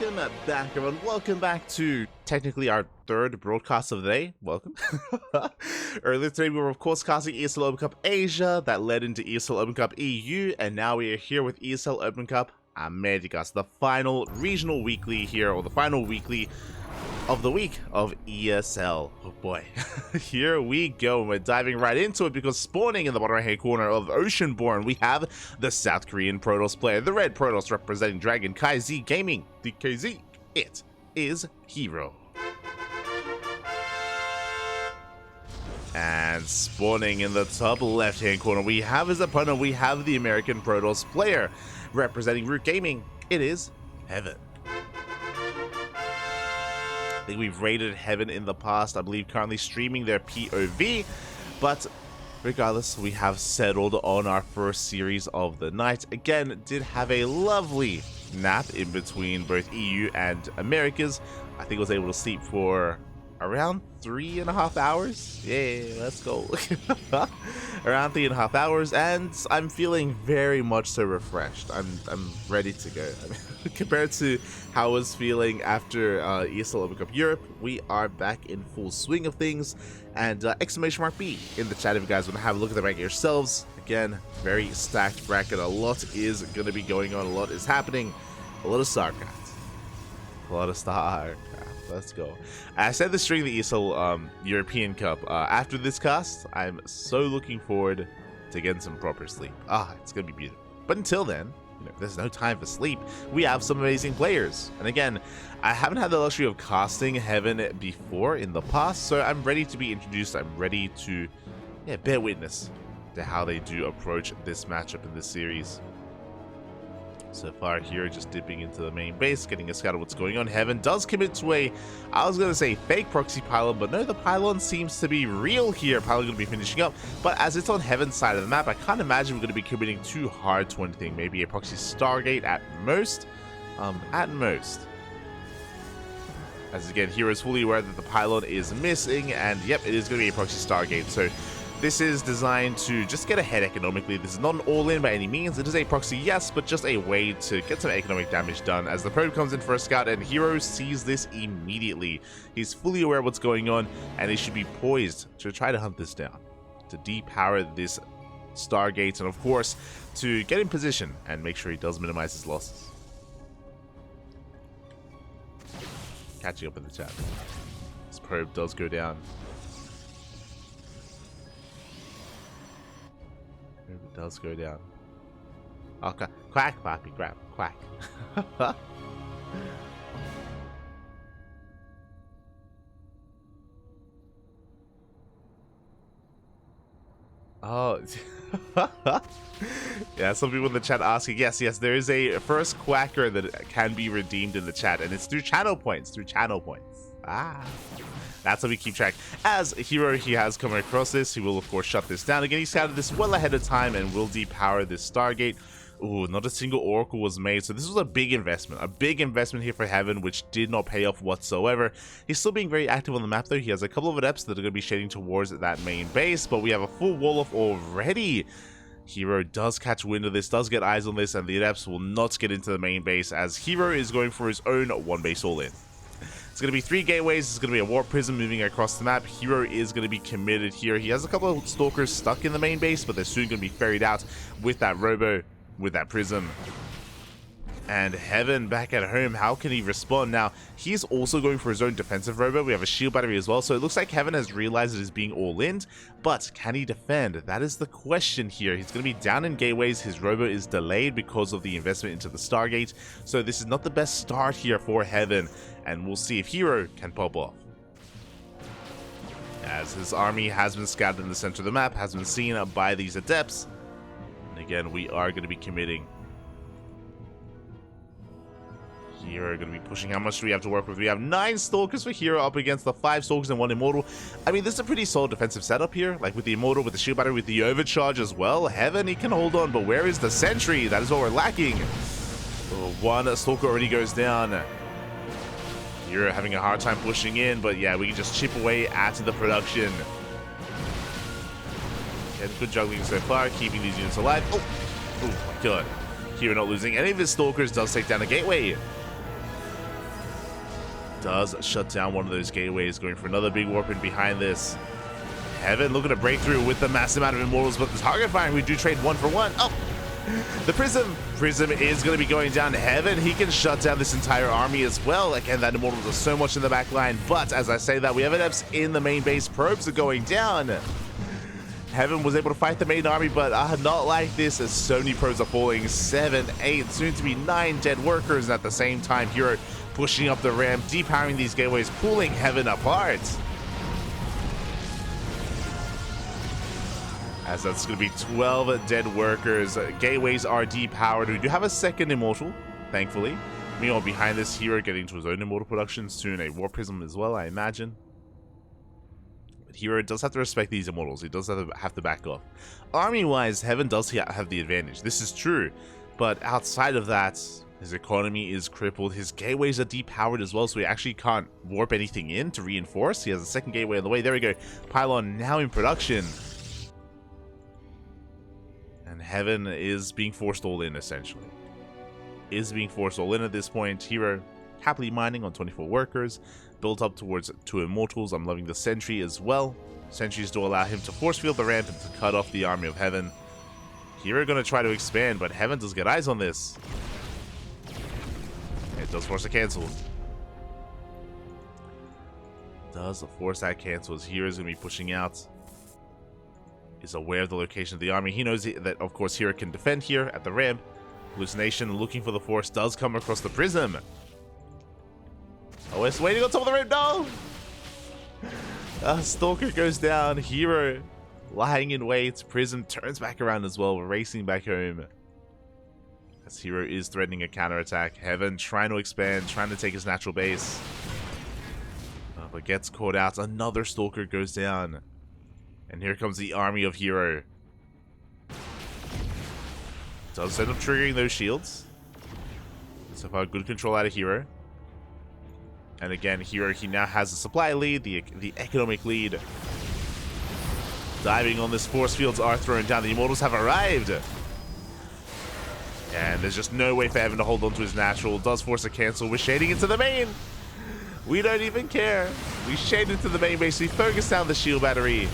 welcome back, everyone. Welcome back to technically our third broadcast of the day. Welcome. Earlier today, we were of course casting ESL Open Cup Asia, that led into ESL Open Cup EU, and now we are here with ESL Open Cup Americas, the final regional weekly here, or the final weekly of the week of ESL. Oh boy, here we go. We're diving right into it because spawning in the bottom right hand corner of Oceanborn, we have the South Korean Protoss player, the red Protoss representing Dragon KZ Gaming, DKZ. It is herO. And spawning in the top left hand corner, we have his opponent. We have the American Protoss player representing Root Gaming. It is Heaven. I think we've raided Heaven in the past, I believe currently streaming their POV, but regardless, we have settled on our first series of the night. Again, did have a lovely nap in between both EU and Americas. I think I was able to sleep for around 3.5 hours. Yeah, let's go. Around 3.5 hours, and I'm feeling very much so refreshed. I'm ready to go. I mean, compared to how I was feeling after ESL Open Cup Europe, we are back in full swing of things. And exclamation mark B in the chat if you guys want to have a look at the bracket yourselves. Again, very stacked bracket. A lot is going to be going on. A lot is happening. A lot of StarCraft. A lot of StarCraft. Let's go. I said this during the ESL European Cup. After this cast, I'm so looking forward to getting some proper sleep. It's going to be beautiful. But until then, there's no time for sleep. We have some amazing players. And again, I haven't had the luxury of casting Heaven before in the past, so I'm ready to be introduced. I'm ready to bear witness to how they do approach this matchup in this series. So far here, just dipping into the main base, getting a scout of what's going on. Heaven does commit to I was going to say fake proxy pylon, but no, the pylon seems to be real here. Pylon going to be finishing up, but as it's on Heaven's side of the map, I can't imagine we're going to be committing too hard to anything. Maybe a proxy Stargate at most. As again, herO is fully aware that the pylon is missing, and yep, it is going to be a proxy Stargate. So this is designed to just get ahead economically. This is not an all-in by any means. It is a proxy, yes, but just a way to get some economic damage done as the probe comes in for a scout, and herO sees this immediately. He's fully aware of what's going on, and he should be poised to try to hunt this down, to depower this Stargate, and of course, to get in position and make sure he does minimize his losses. Catching up in the chat. This probe does go down. It does go down. Okay. Quack, Pappy, grab. Quack. Oh. Yeah, some people in the chat asking, yes, there is a first quacker that can be redeemed in the chat, and it's through channel points. That's how we keep track. As herO, he has come across this. He will, of course, shut this down. Again, he scouted this well ahead of time and will depower this Stargate. Ooh, not a single Oracle was made. So this was a big investment. A big investment here for Heaven, which did not pay off whatsoever. He's still being very active on the map, though. He has a couple of adepts that are going to be shading towards that main base, but we have a full wall off already. herO does catch wind of this, does get eyes on this, and the adepts will not get into the main base as herO is going for his own one base all-in. It's going to be 3 gateways. It's going to be a warp prism moving across the map. herO is going to be committed here. He has a couple of stalkers stuck in the main base, but they're soon going to be ferried out with that robo, with that prism. And Heaven back at home, how can he respond? Now, he's also going for his own defensive robo. We have a shield battery as well, so it looks like Heaven has realized it is being all-in, but can he defend? That is the question here. He's going to be down in gateways. His robo is delayed because of the investment into the Stargate, so this is not the best start here for Heaven, and we'll see if herO can pop off. As his army has been scattered in the center of the map, has been seen by these adepts, and again, we are going to be committing. herO going to be pushing. How much do we have to work with? We have 9 Stalkers for herO up against the 5 Stalkers and 1 Immortal. I mean, this is a pretty solid defensive setup here. Like with the Immortal, with the shield battery, with the overcharge as well. Heaven, he can hold on, but where is the Sentry? That is what we're lacking. One Stalker already goes down. herO having a hard time pushing in, but yeah, we can just chip away at the production. Yeah, good juggling so far, keeping these units alive. Oh my god. herO not losing any of his Stalkers, does take down a gateway. does shut down one of those gateways, going for another big warp in behind this. Heaven looking to break through with the massive amount of immortals, but the target firing, we do trade 1 for 1. Oh! The Prism is going to be going down. Heaven, he can shut down this entire army as well. Again, that immortal does so much in the back line, but as I say that, we have adepts in the main base. Probes are going down. Heaven was able to fight the main army, but not like this, as so many probes are falling. 7, 8, soon to be 9 dead workers. And at the same time, herO pushing up the ramp, depowering these gateways, pulling Heaven apart. As that's going to be 12 dead workers. Gateways are depowered. We do have a second immortal, thankfully. Meanwhile, behind this, herO getting to his own immortal production. Soon a War Prism as well, I imagine. But herO does have to respect these immortals. He does have to back off. Army-wise, Heaven does have the advantage. This is true. But outside of that, his economy is crippled. His gateways are depowered as well, so he actually can't warp anything in to reinforce. He has a second gateway on the way. There we go. Pylon now in production. And Heaven is being forced all in, essentially. Is being forced all in at this point. herO happily mining on 24 workers. Built up towards 2 immortals. I'm loving the sentry as well. Sentries do allow him to force field the ramp and to cut off the army of Heaven. herO going to try to expand, but Heaven does get eyes on this. It does force a cancel. Does force that cancel as herO is going to be pushing out. Is aware of the location of the army. He knows that, of course, herO can defend here at the ramp. Hallucination looking for the force does come across the Prism. Oh, it's waiting on top of the ramp. No! Stalker goes down. herO lying in wait. Prism turns back around as well, racing back home. As herO is threatening a counterattack. Heaven trying to expand, trying to take his natural base. But gets caught out. Another Stalker goes down. And here comes the army of herO. Does end up triggering those shields. So far, good control out of herO. And again, herO, he now has the supply lead, the economic lead. Diving on this, force fields are thrown down. The immortals have arrived. And there's just no way for Heaven to hold on to his natural. Does force a cancel. We're shading into the main. We don't even care. We shade into the main base. We focus down the shield battery.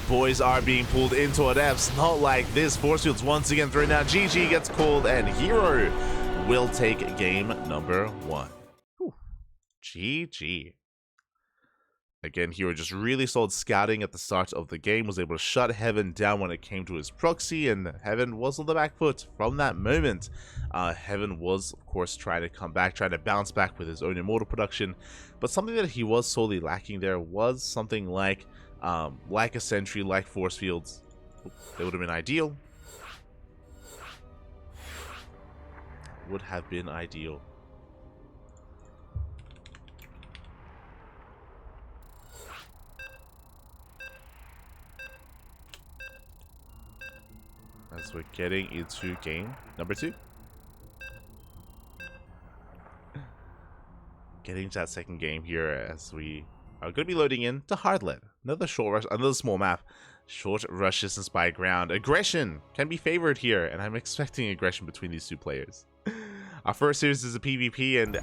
Boys are being pulled into adepts. Not like this. Force fields once again thrown out. GG gets called, and herO will take game number 1. Whew. GG. Again, herO just really solid scouting at the start of the game. Was able to shut Heaven down when it came to his proxy, and Heaven was on the back foot from that moment. Heaven was, of course, trying to come back, trying to bounce back with his own immortal production. But something that he was sorely lacking there was something like a sentry, like force fields. They would have been ideal. Would have been ideal. As we're getting into game number 2. Getting to that second game here as we are going to be loading in to Hardlet. Another short rush, another small map. Short rush distance by ground. Aggression can be favored here, and I'm expecting aggression between these 2 players. Our first series is a PvP, and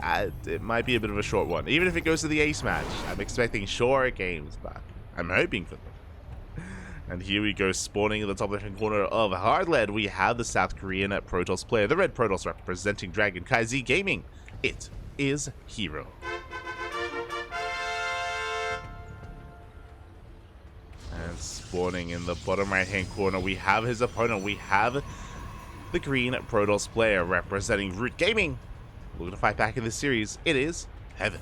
it might be a bit of a short one. Even if it goes to the ace match, I'm expecting short games, but I'm hoping for them. And here we go, spawning in the top left-hand corner of Hardlet. We have the South Korean Protoss player, the red Protoss representing Dragon KZ Gaming. It is herO. And spawning in the bottom right-hand corner, we have his opponent. We have the green Protoss player representing Root Gaming. Looking to fight back in this series. It is Heaven.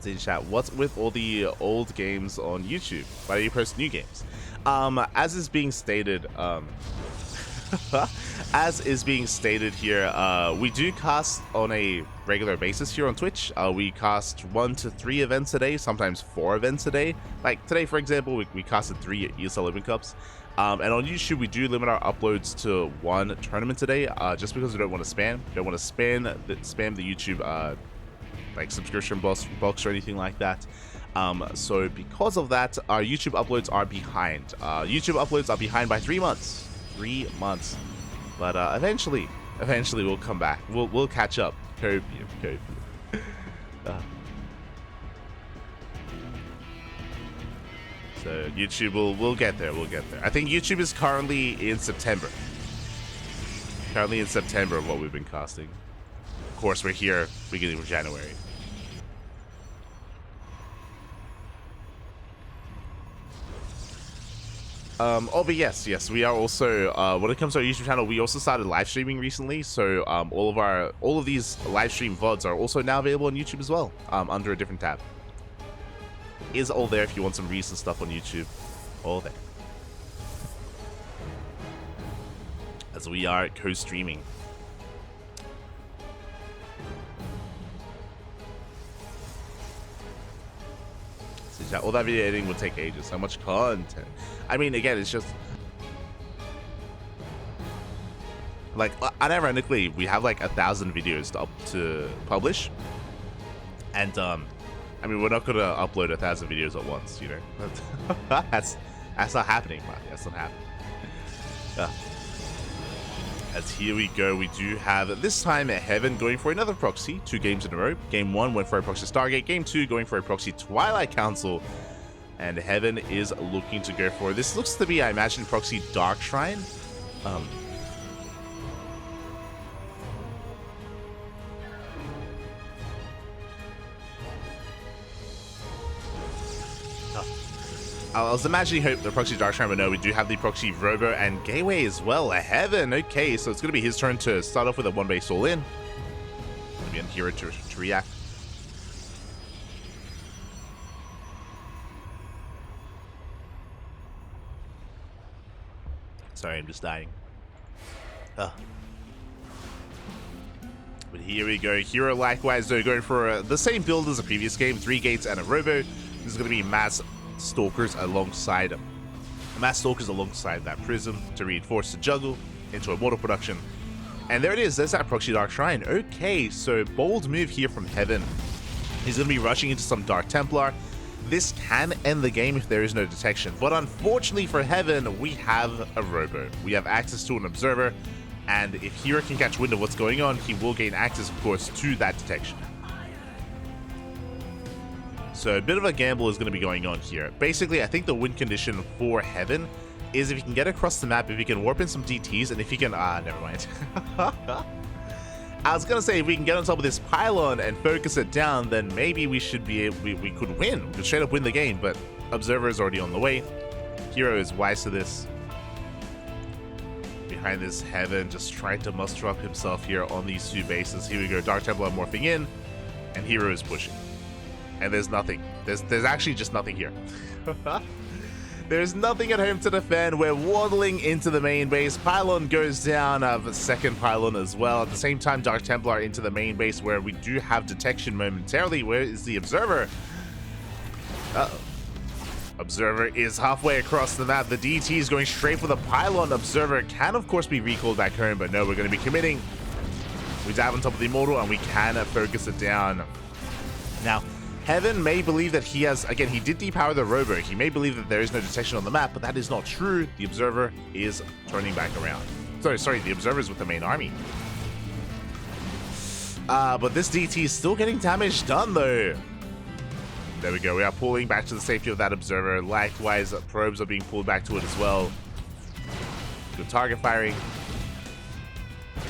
In chat, what's with all the old games on YouTube? Why do you post new games? As is being stated, here, we do cast on a regular basis here on Twitch. We cast 1 to 3 events a day, sometimes 4 events a day. Like today, for example, we casted 3 ESL Open Cups. And on YouTube, we do limit our uploads to 1 tournament a day, just because we don't want to spam. We don't want to spam the YouTube like subscription box or anything like that. So because of that, our YouTube uploads are behind. YouTube uploads are behind by 3 months. 3 months. But eventually, Eventually we'll come back. We'll catch up. Copium. So YouTube we'll get there. We'll get there. I think YouTube is currently in September. Currently in September of what we've been casting. Of course, we're here beginning of January. Oh, but yes, we are also, when it comes to our YouTube channel, we also started live streaming recently, so all of these live stream VODs are also now available on YouTube as well, under a different tab. Is all there if you want some recent stuff on YouTube, all there. As we are co-streaming. All that video editing would take ages. How much content? I mean, again, it's just like unironically, we have like 1,000 videos to publish, and I mean, we're not gonna upload 1,000 videos at once, you know. that's not happening, man. That's not happening. As here we go, we do have this time Heaven going for another proxy, 2 games in a row. Game 1 went for a proxy Stargate, game 2 going for a proxy Twilight Council, and Heaven is looking to go for, this looks to be, I imagine, proxy Dark Shrine. I was imagining the proxy Dark Shrine, but no, we do have the proxy Robo and Gateway as well. Heaven, okay, so it's going to be his turn to start off with a 1-base all-in. Maybe on herO to react. Sorry, I'm just dying. But here we go. herO likewise, though, going for the same build as the previous game, 3 gates and a Robo. This is going to be Mass Stalkers alongside that Prism to reinforce the juggle into Immortal production. And there it is, there's that proxy Dark Shrine. Okay, so bold move here from Heaven. He's going to be rushing into some Dark Templar. This can end the game if there is no detection, but unfortunately for Heaven, we have a Robo. We have access to an Observer, and if herO can catch wind of what's going on, he will gain access, of course, to that detection. So a bit of a gamble is going to be going on here. Basically, I think the win condition for Heaven is if he can get across the map, if he can warp in some DTs, and if he can... never mind. I was going to say, if we can get on top of this pylon and focus it down, then maybe we should be able... We could win. We could straight up win the game, but Observer is already on the way. herO is wise to this. Behind this, Heaven just trying to muster up himself here on these 2 bases. Here we go, Dark Templar morphing in, and herO is pushing. And there's nothing. There's actually just nothing here. There's nothing at home to defend. We're waddling into the main base. Pylon goes down. The second pylon as well. At the same time, Dark Templar into the main base where we do have detection momentarily. Where is the Observer? Uh-oh. Observer is halfway across the map. The DT is going straight for the pylon. Observer can, of course, be recalled back home, but no, we're going to be committing. We dive on top of the Immortal, and we can focus it down. Now, Heaven may believe that he has, again, he did depower the Robo. He may believe that there is no detection on the map, but that is not true. The Observer is turning back around. Sorry, the Observer is with the main army. But this DT is still getting damage done, though. There we go. We are pulling back to the safety of that Observer. Likewise, probes are being pulled back to it as well. Good target firing.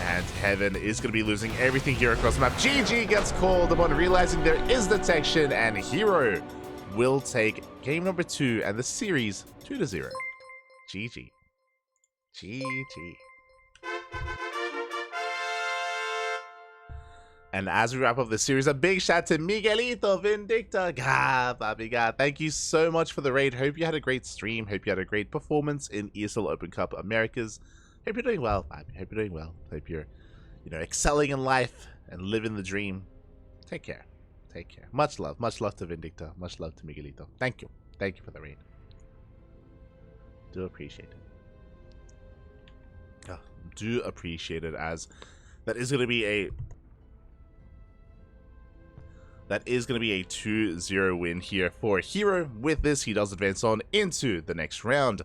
And Heaven is going to be losing everything here across the map. GG gets called upon realizing there is detection, and herO will take game number 2 and the series 2-0. GG. GG. And as we wrap up the series, a big shout to Miguelito Vindicta. God, Bobby God, thank you so much for the raid. Hope you had a great stream. Hope you had a great performance in ESL Open Cup Americas. Hope you're doing well, Bobby. Hope you're doing well. Hope you're, excelling in life and living the dream. Take care. Take care. Much love. Much love to Vindicta. Much love to Miguelito. Thank you. Thank you for the raid. Do appreciate it. Oh, do appreciate it, as that is going to be a... That is going to be a 2-0 win here for herO. With this, he does advance on into the next round,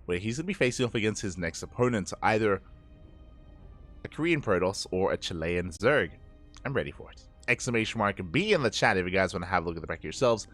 where he's going to be facing off against his next opponent, either a Korean Protoss, or a Chilean Zerg. I'm ready for it. Exclamation mark B in the chat if you guys want to have a look at the back yourselves.